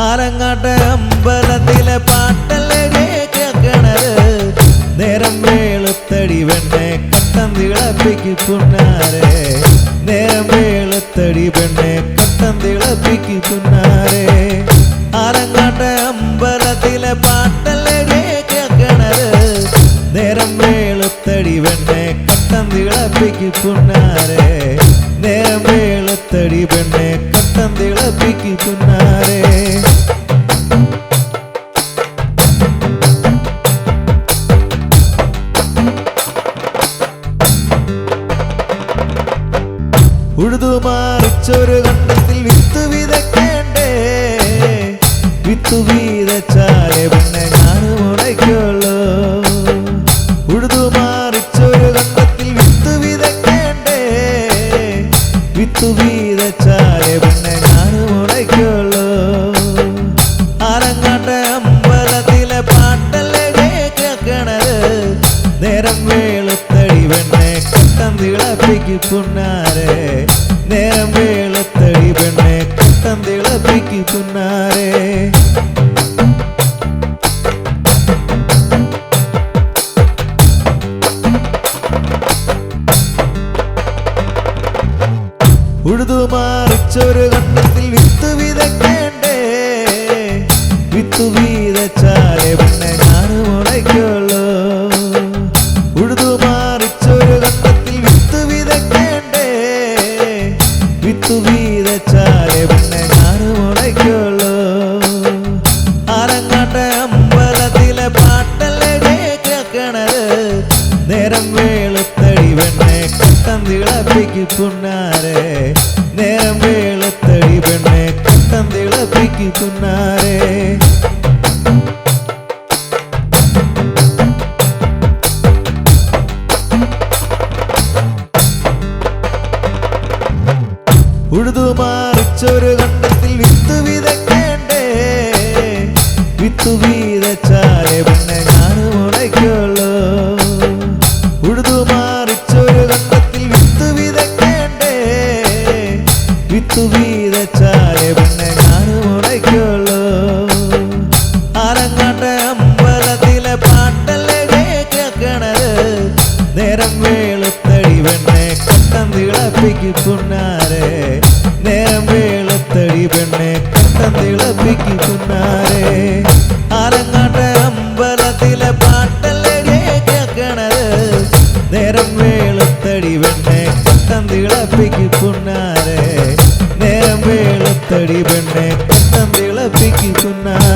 ആലങ്ങാട്ട് അമ്പലത്തിലെ പാട്ടല്ലേ കേൾക്കണത്. നേരം വേളുത്തടി പെണ്ണെ കട്ടം തിളപ്പിക്ക് പുന്നാരെ. നേരം വേളുത്തടി പെണ്ണെ കട്ടം തിളപ്പിക്ക് പുന്നാരെ. ആലങ്ങാട്ട് അമ്പലത്തിലെ പാട്ടല്ലേ കേൾക്കണത്. നേരം വേളുത്തടി പെണ്ണെ കട്ടം തിളപ്പിക്ക് പുന്നാരെ. നേരം വേളുത്തടി പെണ്ണെ കട്ടം തിളപ്പിക്ക് പുന്നാരെ. ഉഴുതുമാറിച്ചൊരു കണ്ടത്തിൽ വിത്ത് വിതയ്ക്കേണ്ടേ. വിത്ത് വിതച്ചാലേ പിന്നെ ഞാൻ മുളയ്ക്കുള്ളൂ. ഉഴുതുമാറിച്ചൊരു കണ്ടത്തിൽ വിത്ത് വിതയ്ക്കേണ്ടേ. വിത്ത് വിതച്ചാലേ പിന്നെ ഞാൻ മുളയ്ക്കുള്ളൂ. ആലങ്ങാട്ട് അമ്പലത്തിലെ പാട്ടല്ലേ കേൾക്കണത്. നേരം വേളുത്തടി പെണ്ണെ കട്ടം തിളപ്പിക്ക് പുന്നാരെ. നേരം വേളുത്തടി പെണ്ണെ കട്ടം തിളപ്പിക്ക് പുന്നാരെ. ഉഴുതുമാറിച്ചൊരു കണ്ടത്തിൽ വിത്ത് വിതയ്ക്കേണ്ടേ. വിത്ത് വിതച്ചാലേ പിന്നെ ഞാൻ മുളയ്ക്കുള്ളൂ. ഉഴുതുമാറിച്ചൊരു കണ്ടത്തിൽ വിത്ത് വിതയ്ക്കേണ്ടേ. വിത്ത് വിതച്ചാലേ പിന്നെ ഞാൻ മുളയ്ക്കുള്ളൂ. ആലങ്ങാട്ട് അമ്പലത്തിലെ പാട്ടല്ലേ കേൾക്കണത്. നേരം വേളുത്തടി പെണ്ണെ കട്ടം തിളപ്പിക്ക് പുന്നാരെ. നേരം വേളുത്തടി പെണ്ണെ കട്ടം തിളപ്പിക്ക് പുന്നാരെ. ഉഴുതുമാറിച്ചൊരു കണ്ടത്തിൽ വിത്ത് വിതയ്ക്കേണ്ടേ. വിത്ത് വിതച്ചാലേ പിന്നെ ഞാൻ മുളയ്ക്കുള്ളൂ. ഉഴുതുമാറിച്ചൊരു കണ്ടത്തിൽ വിത്ത് വിതയ്ക്കേണ്ടേ. വിത്ത് വിതച്ചാലേ പിന്നെ ഞാൻ മുളയ്ക്കുള്ളൂ. ആലങ്ങാട്ട് അമ്പലത്തിലെ പാട്ടല്ലേ കേൾക്കണത്. നേരം വേളുത്തടി പെണ്ണെ കട്ടം തിളപ്പിക്ക് പുന്നാരെ. നേരം വേളുത്തടി പെണ്ണെ കട്ടം തിളപ്പിക്ക് പുന്നാരെ. ആലങ്ങാട്ട് അമ്പലത്തിലെ പാട്ടല്ലേ കേൾക്കണത്. നേരം വേളുത്തടി പെണ്ണെ കട്ടം തിളപ്പിക്ക് പുന്നാരെ. നേരം വേളുത്തടി പെണ്ണെ കട്ടം തിളപ്പിക്ക് പുന്നാരെ.